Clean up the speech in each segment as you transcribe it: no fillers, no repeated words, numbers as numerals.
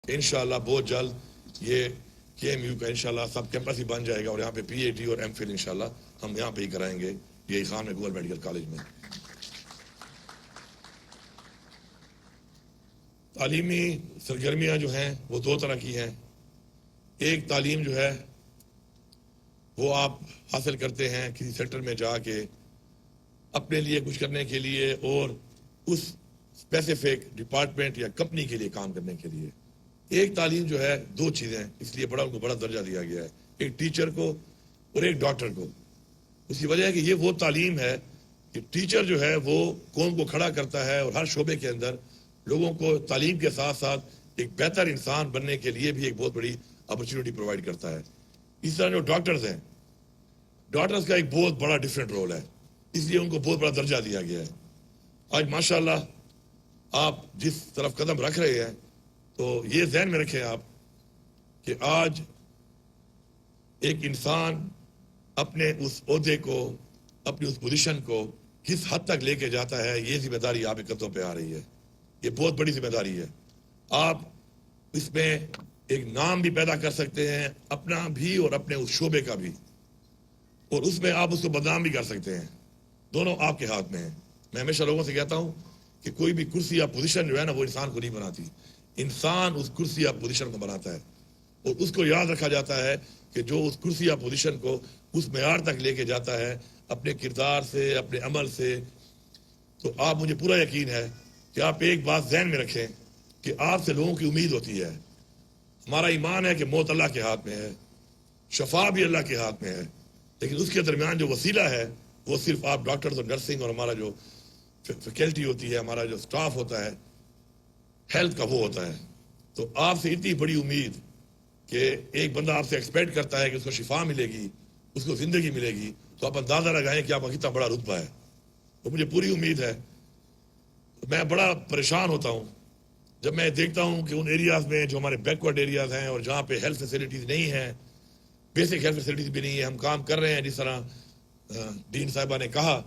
کہ انشاءاللہ بہت جلد یہ KMU کا انشاءاللہ سب کیمپس ہی بن جائے گا اور یہاں پہ PhD اور MPhil انشاءاللہ ہم یہاں پہ ہی کرائیں گے یہ خان میں گورنمنٹ میڈیکل کالج میں. تعلیمی سرگرمیاں جو ہیں وہ دو طرح کی ہیں. ایک تعلیم جو ہے وہ آپ حاصل کرتے ہیں کسی سیکٹر میں جا کے اپنے لیے کچھ کرنے کے لیے اور اس اسپیسیفک ڈپارٹمنٹ یا کمپنی کے لیے کام کرنے کے لیے. ایک تعلیم جو ہے دو چیزیں اس لیے ان کو بڑا درجہ دیا گیا ہے, ایک ٹیچر کو اور ایک ڈاکٹر کو. اس کی وجہ ہے کہ یہ وہ تعلیم ہے کہ ٹیچر جو ہے وہ قوم کو کھڑا کرتا ہے اور ہر شعبے کے اندر لوگوں کو تعلیم کے ساتھ ساتھ ایک بہتر انسان بننے کے لیے بھی ایک بہت بڑی اپرچونٹی پرووائڈ کرتا ہے. اس طرح جو ڈاکٹرز ہیں, ڈاکٹرز کا ایک بہت بڑا ڈیفرنٹ رول ہے, اس لیے ان کو بہت بڑا درجہ دیا گیا ہے. آج ماشاءاللہ آپ جس طرف قدم رکھ رہے ہیں تو یہ ذہن میں رکھیں آپ کہ آج ایک انسان اپنے اس عہدے کو, اپنی اس پوزیشن کو کس حد تک لے کے جاتا ہے, یہ ذمہ داری آپ کے قدموں پہ آ رہی ہے. یہ بہت بڑی ذمہ داری ہے. آپ اس میں ایک نام بھی پیدا کر سکتے ہیں اپنا بھی اور اپنے اس شعبے کا بھی, اور اس میں آپ اس کو بدنام بھی کر سکتے ہیں. دونوں آپ کے ہاتھ میں ہیں. میں ہمیشہ لوگوں سے کہتا ہوں کہ کوئی بھی کرسی یا پوزیشن جو ہے نا وہ انسان کو نہیں بناتی, انسان اس کرسی یا پوزیشن کو بناتا ہے. اور اس کو یاد رکھا جاتا ہے کہ جو اس کرسی یا پوزیشن کو اس معیار تک لے کے جاتا ہے اپنے کردار سے, اپنے عمل سے. تو آپ مجھے پورا یقین ہے کہ آپ ایک بات ذہن میں رکھیں کہ آپ سے لوگوں کی امید ہوتی ہے. ہمارا ایمان ہے کہ موت اللہ کے ہاتھ میں ہے, شفا بھی اللہ کے ہاتھ میں ہے, لیکن اس کے درمیان جو وسیلہ ہے وہ صرف آپ ڈاکٹرز اور نرسنگ اور ہمارا جو فیکلٹی ہوتی ہے, ہمارا جو سٹاف ہوتا ہے ہیلتھ کا, وہ ہوتا ہے. تو آپ سے اتنی بڑی امید کہ ایک بندہ آپ سے ایکسپیکٹ کرتا ہے کہ اس کو شفا ملے گی, اس کو زندگی ملے گی, تو آپ اندازہ لگائیں کہ آپ کا کتنا بڑا رتبہ ہے. تو مجھے پوری امید ہے. میں بڑا پریشان ہوتا ہوں جب میں دیکھتا ہوں کہ ان ایریاز میں جو ہمارے بیکورڈ ایریاز ہیں اور جہاں پہ ہیلتھ فیسلٹیز نہیں ہیں, بیسک ہیلتھ فیسلٹیز بھی نہیں ہے. ہم کام کر رہے ہیں جس طرح ڈین صاحبہ نے کہا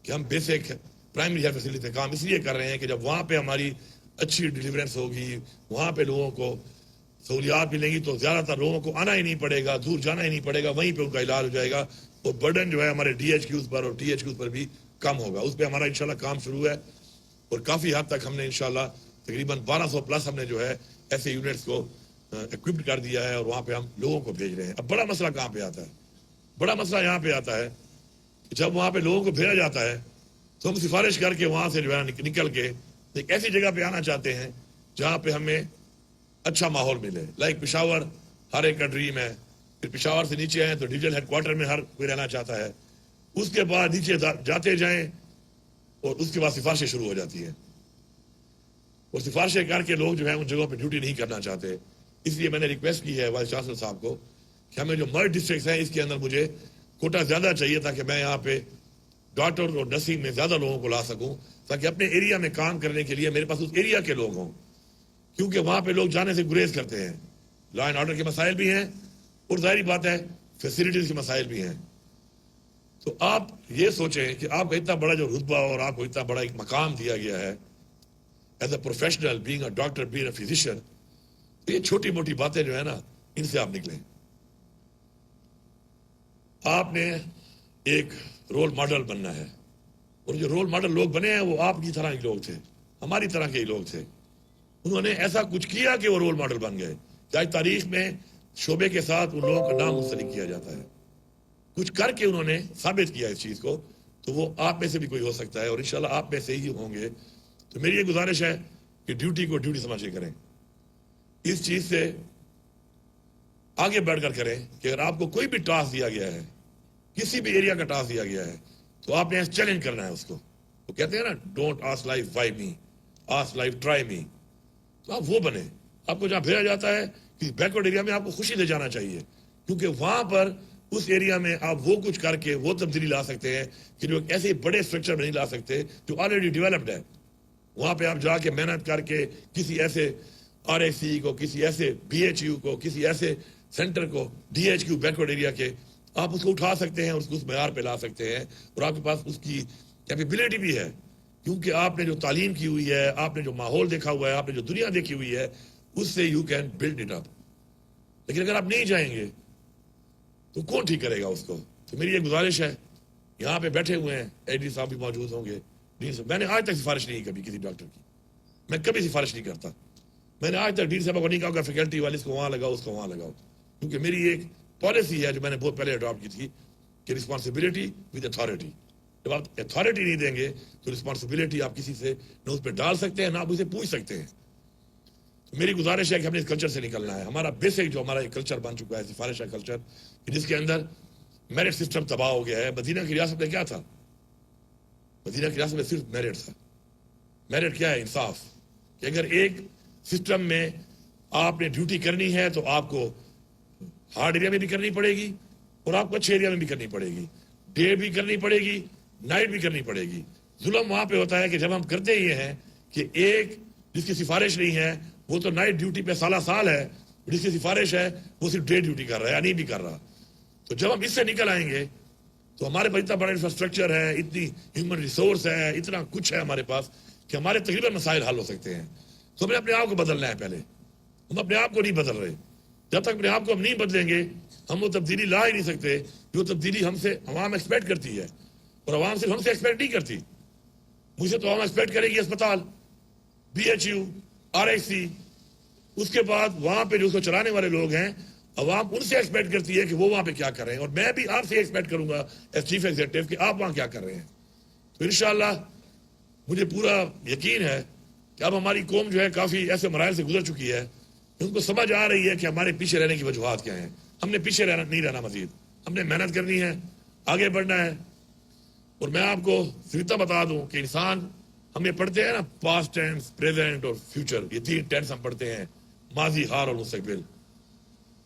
کہ ہم بیسک پرائمری ہیلتھ فیسلٹی پہ کام اس لیے کر رہے ہیں کہ جب وہاں پہ ہماری اچھی ڈیلیورنس ہوگی, وہاں پہ لوگوں کو سہولیات ملیں گی, تو زیادہ تر لوگوں کو آنا ہی نہیں پڑے گا, دور جانا ہی نہیں پڑے گا, وہیں پہ ان کا علاج ہو جائے گا. اور برڈن جو ہے ہمارے DHQs پر اور THQs پر بھی کم ہوگا. اس پہ ہمارا انشاءاللہ کام شروع ہے اور کافی حد تک ہم نے انشاءاللہ تقریباً 1200 پلس ہم نے جو ہے ایسے یونٹس کو اکوپڈ کر دیا ہے اور وہاں پہ ہم لوگوں کو بھیج رہے ہیں. اب بڑا مسئلہ کہاں پہ آتا ہے؟ بڑا مسئلہ یہاں پہ آتا ہے کہ جب وہاں پہ لوگوں کو بھیجا جاتا ہے تو ہم سفارش کر کے وہاں سے جو ہے نکل کے ایک ایسی جگہ پہ آنا چاہتے ہیں جہاں پہ ہمیں اچھا ماحول ملے. لائک پشاور ہر ایک کا ڈریم ہے. پھر پشاور سے نیچے آئیں تو ڈویژن ہیڈ کوارٹر میں ہر کوئی رہنا چاہتا ہے. اس کے بعد نیچے جاتے جائیں اور اس کے بعد سفارشیں شروع ہو جاتی ہیں, اور سفارشیں کر کے لوگ جو ہیں ان جگہوں پہ ڈیوٹی نہیں کرنا چاہتے. اس لیے میں نے ریکویسٹ کی ہے وائس چانسلر صاحب کو کہ ہمیں جو مرڈ ڈسٹرکٹس ہیں اس کے اندر مجھے کوٹا زیادہ چاہیے تاکہ میں یہاں پہ ڈاکٹر اور نرسنگ میں زیادہ لوگوں کو لا سکوں, تاکہ اپنے ایریا میں کام کرنے کے لیے میرے پاس اس ایریا کے لوگ ہوں. کیونکہ وہاں پہ لوگ جانے سے گریز کرتے ہیں. لا اینڈ آرڈر کے مسائل بھی ہیں اور ظاہری بات ہے فیسلٹیز کے مسائل بھی ہیں. تو آپ یہ سوچیں کہ آپ کا اتنا بڑا جو رتبہ اور آپ کو اتنا بڑا ایک مقام دیا گیا ہے as a professional, being a doctor, being a physician, تو یہ چھوٹی موٹی باتیں جو ہے نا ان سے آپ نکلیں. آپ نے ایک رول ماڈل بننا ہے, اور جو رول ماڈل لوگ بنے ہیں وہ آپ کی طرح ہی لوگ تھے, ہماری طرح کے ہی لوگ تھے. انہوں نے ایسا کچھ کیا کہ وہ رول ماڈل بن گئے. آج تاریخ میں شعبے کے ساتھ ان لوگوں کا نام منسلک کیا جاتا ہے. کچھ کر کے انہوں نے ثابت کیا اس چیز کو, تو وہ آپ میں سے بھی کوئی ہو سکتا ہے اور انشاءاللہ آپ میں سے ہی ہوں گے. تو میری یہ گزارش ہے کہ ڈیوٹی کو ڈیوٹی سمجھ کے کریں. اس چیز سے آگے بڑھ کر کریں کہ اگر آپ کو کوئی بھی ٹاسک دیا گیا ہے, کسی بھی ایریا کا ٹاسک دیا گیا ہے, تو آپ نے چیلنج کرنا ہے اس کو. وہ کہتے ہیں نا don't ask life why me, ask life try me. تو آپ وہ بنے. آپ کو جہاں بھیجا جاتا ہے کہ بیکورڈ ایریا میں آپ کو خوشی دے جانا چاہیے, کیونکہ وہاں پر اس ایریا میں آپ وہ کچھ کر کے وہ تبدیلی لا سکتے ہیں کہ جو ایسے بڑے اسٹرکچر میں نہیں لا سکتے جو آلریڈی ڈیولپڈ ہے. وہاں پہ آپ جا کے محنت کر کے کسی ایسے RAC کو, کسی ایسے BHU کو, کسی ایسے سینٹر کو, DHQ بیکورڈ ایریا کے, آپ اس کو اٹھا سکتے ہیں اور اس کو اس معیار پہ لا سکتے ہیں. اور آپ کے پاس اس کی کیپیبلٹی بھی ہے, کیونکہ آپ نے جو تعلیم کی ہوئی ہے, آپ نے جو ماحول دیکھا ہوا ہے, آپ نے جو دنیا دیکھی ہوئی ہے, اس سے you can build it up. لیکن اگر آپ نہیں جائیں گے تو کون ٹھیک کرے گا اس کو؟ تو میری ایک گزارش ہے، یہاں پہ بیٹھے ہوئے ہیں ایڈ ڈی صاحب بھی موجود ہوں گے، ڈین صاحب، میں نے آج تک سفارش نہیں کی کبھی کسی ڈاکٹر کی، میں کبھی سفارش نہیں کرتا. میں نے آج تک ڈین صاحب کو نہیں کہا کہ فیکلٹی والے اس کو وہاں لگاؤ، اس کو وہاں لگاؤ، کیونکہ میری ایک پالیسی ہے جو میں نے بہت پہلے اڈاپٹ کی تھی کہ رسپانسبلٹی ود اتھارٹی. جب آپ اتھارٹی نہیں دیں گے تو رسپانسبلٹی آپ کسی سے نہ اس پہ ڈال سکتے ہیں نہ آپ اسے پوچھ سکتے ہیں. میری گزارش ہے کہ ہم نے اس کلچر سے نکلنا ہے. ہمارا بیسک جو ہمارا ایک کلچر بن چکا ہے سفارش کا کلچر، جس کے اندر میرٹ سسٹم تباہ ہو گیا ہے. مدینہ کی ریاست میں کیا تھا؟ مدینہ کی ریاست میں صرف میرٹ تھا. میرٹ کیا ہے؟ انصاف. کہ اگر ایک سسٹم میں آپ نے ڈیوٹی کرنی ہے تو آپ کو ہارڈ ایریا میں بھی کرنی پڑے گی اور آپ کو اچھے ایریا میں بھی کرنی پڑے گی، ڈے بھی کرنی پڑے گی، نائٹ بھی کرنی پڑے گی. ظلم وہاں پہ ہوتا ہے کہ جب ہم کرتے یہ ہیں کہ ایک جس کی سفارش نہیں ہے وہ تو نائٹ ڈیوٹی پہ سالہ سال ہے، جس کی سفارش ہے وہ صرف ڈے ڈیوٹی کر رہا ہے یا نہیں بھی کر رہا. تو جب ہم اس سے نکل آئیں گے تو ہمارے پاس اتنا بڑا انفراسٹرکچر ہے، اتنی ہیومن ریسورس ہے، اتنا کچھ ہے ہمارے پاس کہ ہمارے تقریباً مسائل حل ہو سکتے ہیں. تو ہمیں اپنے آپ کو بدلنا ہے. پہلے ہم اپنے آپ کو نہیں بدل رہے. جب تک اپنے آپ کو ہم نہیں بدلیں گے ہم وہ تبدیلی لا ہی نہیں سکتے جو تبدیلی ہم سے عوام ایکسپیکٹ کرتی ہے. اور عوام صرف ہم سے ایکسپیکٹ نہیں کرتی، مجھ سے تو عوام ایکسپیکٹ کرے گی اسپتال، B H U, R S C. اس کے بعد وہاں پہ جو اس کو چلانے والے لوگ ہیں عوام ان سے ایکسپیکٹ کرتی ہے کہ وہ وہاں پہ کیا کر رہے ہیں، اور میں بھی آپ سے ایکسپیکٹ کروں گا ایز چیف ایگزیکٹو کہ آپ وہاں کیا کر رہے ہیں. تو انشاءاللہ مجھے پورا یقین ہے کہ اب ہماری قوم جو ہے کافی ایسے مراحل سے گزر چکی ہے کہ ان کو سمجھ آ رہی ہے کہ ہمارے پیچھے رہنے کی وجوہات کیا ہیں. ہم نے پیچھے نہیں رہنا، مزید ہم نے محنت کرنی ہے، آگے بڑھنا ہے. اور میں آپ کو صرف بتا دوں کہ انسان، ہم یہ پڑھتے ہیں نا پاسٹ ٹینس، پریزنٹ اور فیوچر، یہ 3 ٹینس ہم پڑھتے ہیں، ماضی، حال اور مستقبل.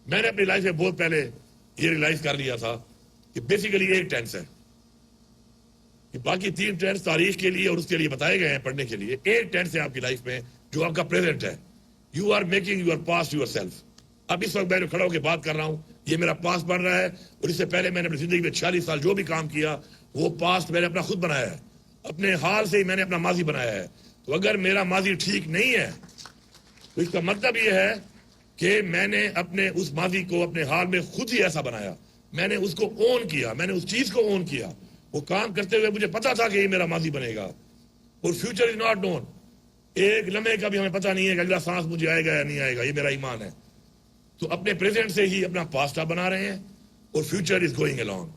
میں نے اپنی لائف میں بہت پہلے یہ ریلائز کر لیا تھا کہ بیسیکلی ایک ٹینس ہے، کہ باقی 3 ٹینس تاریخ کے لیے اور اس کے لیے بتائے گئے ہیں پڑھنے کے لیے. ایک ٹینس ہے آپ کی لائف میں جو آپ کا پریزنٹ ہے. You are making your past yourself. اب اس وقت میں جو کھڑا ہو کے بات کر رہا ہوں یہ میرا پاسٹ بن رہا ہے، اور اس سے پہلے میں نے اپنی زندگی میں 46 سال جو بھی کام کیا وہ پاسٹ میں نے اپنا خود بنایا ہے. اپنے حال سے ہی میں نے اپنا ماضی بنایا ہے. تو اگر میرا ماضی ٹھیک نہیں ہے تو اس کا مطلب یہ ہے کہ میں نے اپنے اس ماضی کو اپنے حال میں خود ہی ایسا بنایا. میں نے اس کو اون کیا، میں نے اس چیز کو اون کیا. وہ کام کرتے ہوئے مجھے پتا تھا کہ یہ میرا ماضی بنے گا. اور فیوچر از ناٹ نون. ایک لمحے کا بھی ہمیں پتہ نہیں ہے کہ اگلا سانس مجھے آئے گا یا نہیں آئے گا. یہ میرا ایمان ہے. تو اپنے پریزنٹ سے ہی اپنا پاسٹ آپ بنا رہے ہیں اور فیوچر از گوئنگ along.